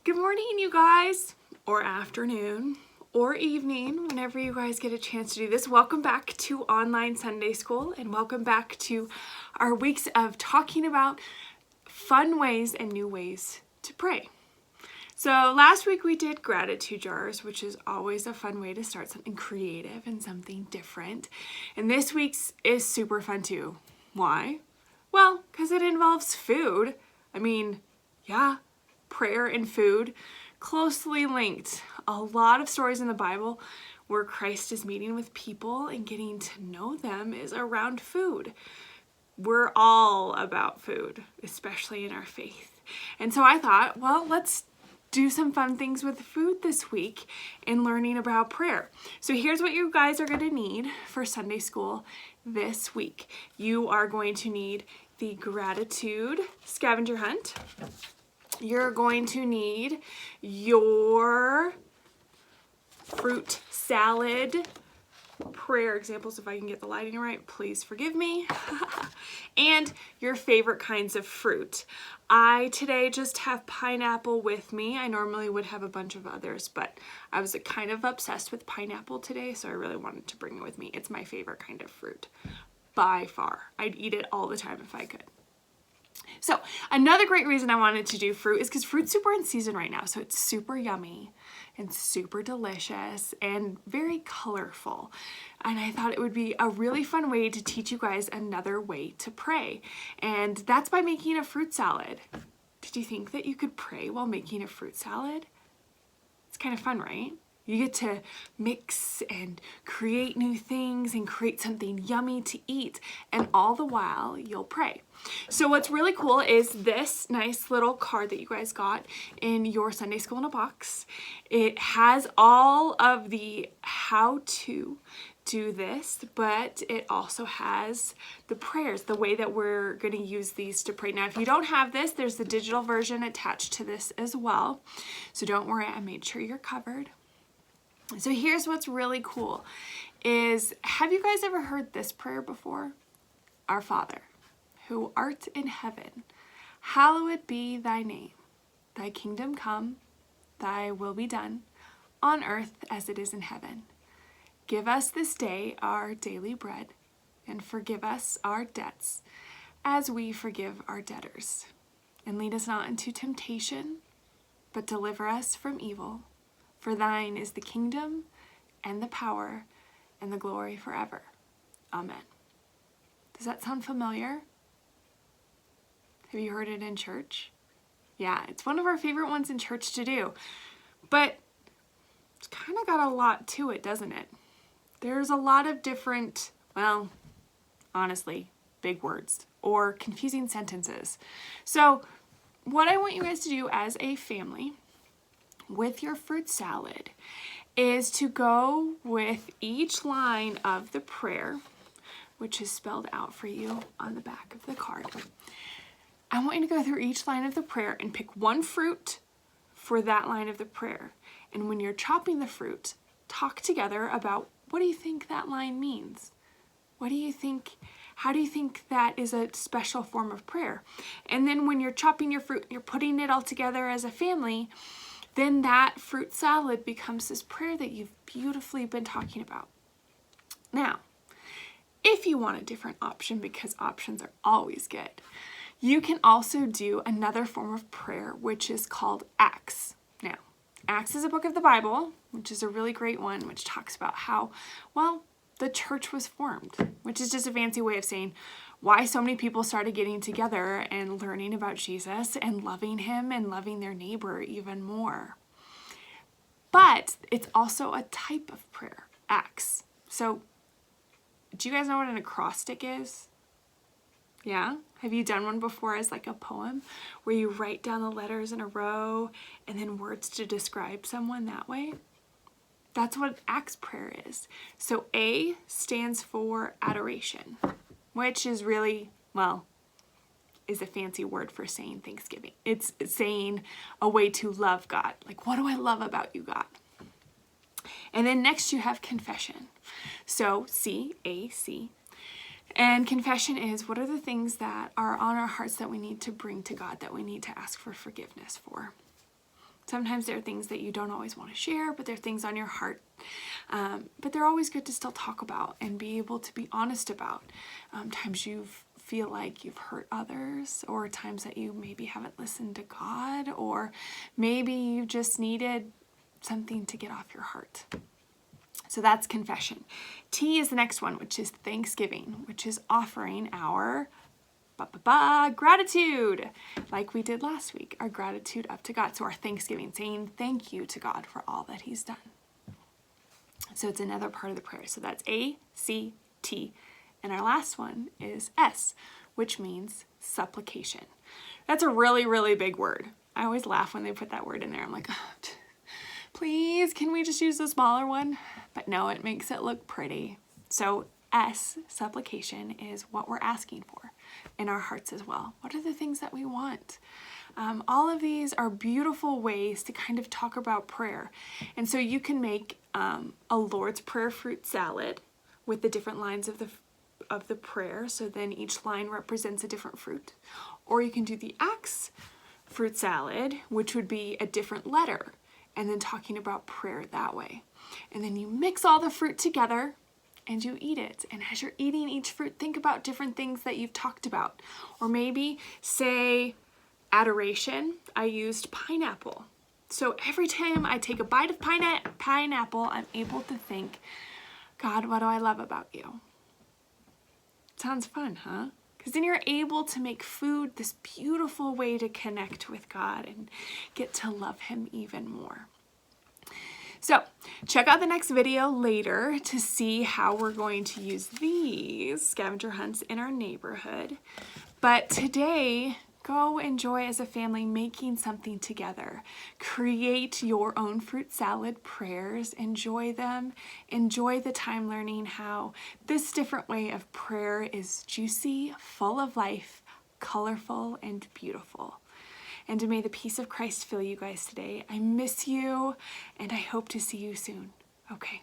Good morning, you guys, or afternoon, or evening, whenever you guys get a chance to do this. Welcome back to Online Sunday School, and welcome back to our weeks of talking about fun ways and new ways to pray. So last week we did gratitude jars, which is always a fun way to start something creative and something different. And this week's is super fun too. Why? Well, because it involves food. Prayer and food, closely linked. A lot of stories in the Bible where Christ is meeting with people and getting to know them is around food. We're all about food, especially in our faith. And so I thought, well, let's do some fun things with food this week in learning about prayer. So here's what you guys are going to need for Sunday school this week. You are going to need the gratitude scavenger hunt. You're going to need your fruit salad prayer examples. If I can get the lighting right, please forgive me. And your favorite kinds of fruit. I today just have pineapple with me. I normally would have a bunch of others, but I was kind of obsessed with pineapple today, so I really wanted to bring it with me. It's my favorite kind of fruit by far. I'd eat it all the time if I could. So another great reason I wanted to do fruit is because fruit's super in season right now. So it's super yummy and super delicious and very colorful. And I thought it would be a really fun way to teach you guys another way to pray. And that's by making a fruit salad. Did you think that you could pray while making a fruit salad? It's kind of fun, right? You get to mix and create new things and create something yummy to eat, and all the while you'll pray. So what's really cool is this nice little card that you guys got in your Sunday School in a Box. It has all of the how to do this, but it also has the prayers, the way that we're going to use these to pray. Now, if you don't have this, there's the digital version attached to this as well. So don't worry, I made sure you're covered. So here's what's really cool is, have you guys ever heard this prayer before? Our Father, who art in heaven, hallowed be thy name. Thy kingdom come, thy will be done, on earth as it is in heaven. Give us this day our daily bread, and forgive us our debts, as we forgive our debtors. And lead us not into temptation, but deliver us from evil. For thine is the kingdom and the power and the glory forever. Amen. Does that sound familiar? Have you heard it in church? Yeah, it's one of our favorite ones in church to do. But it's kind of got a lot to it, doesn't it? There's a lot of different, well, honestly, big words or confusing sentences. So what I want you guys to do as a family with your fruit salad is to go with each line of the prayer, which is spelled out for you on the back of the card. I want you to go through each line of the prayer and pick one fruit for that line of the prayer. And when you're chopping the fruit, talk together about, what do you think that line means? What do you think? How do you think that is a special form of prayer? And then when you're chopping your fruit, you're putting it all together as a family, then that fruit salad becomes this prayer that you've beautifully been talking about. Now, if you want a different option, because options are always good, you can also do another form of prayer, which is called Acts. Now, Acts is a book of the Bible, which is a really great one, which talks about how, well, the church was formed, which is just a fancy way of saying why so many people started getting together and learning about Jesus and loving him and loving their neighbor even more. But it's also a type of prayer, Acts. So do you guys know what an acrostic is? Yeah? Have you done one before as like a poem where you write down the letters in a row and then words to describe someone that way? That's what Acts prayer is. So A stands for adoration, which is really, well, is a fancy word for saying thanksgiving. It's saying a way to love God. Like, what do I love about you, God? And then next you have confession. So C, A, C. And confession is, what are the things that are on our hearts that we need to bring to God, that we need to ask for forgiveness for? Sometimes there are things that you don't always want to share, but there are things on your heart. But they're always good to still talk about and be able to be honest about. Times you feel like you've hurt others, or times that you maybe haven't listened to God, or maybe you just needed something to get off your heart. So that's confession. T is the next one, which is thanksgiving, which is offering our gratitude, like we did last week, our gratitude up to God. So our thanksgiving, saying thank you to God for all that he's done. So it's another part of the prayer. So that's A, C, T. And our last one is S, which means supplication. That's a really, really big word. I always laugh when they put that word in there. I'm like, oh, please, can we just use the smaller one? But no, it makes it look pretty. So S, supplication, is what we're asking for in our hearts as well. What are the things that we want? All of these are beautiful ways to kind of talk about prayer. And so you can make a Lord's Prayer fruit salad with the different lines of the prayer. So then each line represents a different fruit. Or you can do the Acts fruit salad, which would be a different letter, and then talking about prayer that way. And then you mix all the fruit together and you eat it. And as you're eating each fruit, think about different things that you've talked about. Or maybe say adoration, I used pineapple. So every time I take a bite of pineapple, I'm able to think, God, what do I love about you? Sounds fun, huh? Because then you're able to make food this beautiful way to connect with God and get to love him even more. So check out the next video later to see how we're going to use these scavenger hunts in our neighborhood. But today, go enjoy as a family making something together. Create your own fruit salad prayers. Enjoy them. Enjoy the time learning how this different way of prayer is juicy, full of life, colorful, and beautiful. And may the peace of Christ fill you guys today. I miss you, and I hope to see you soon. Okay,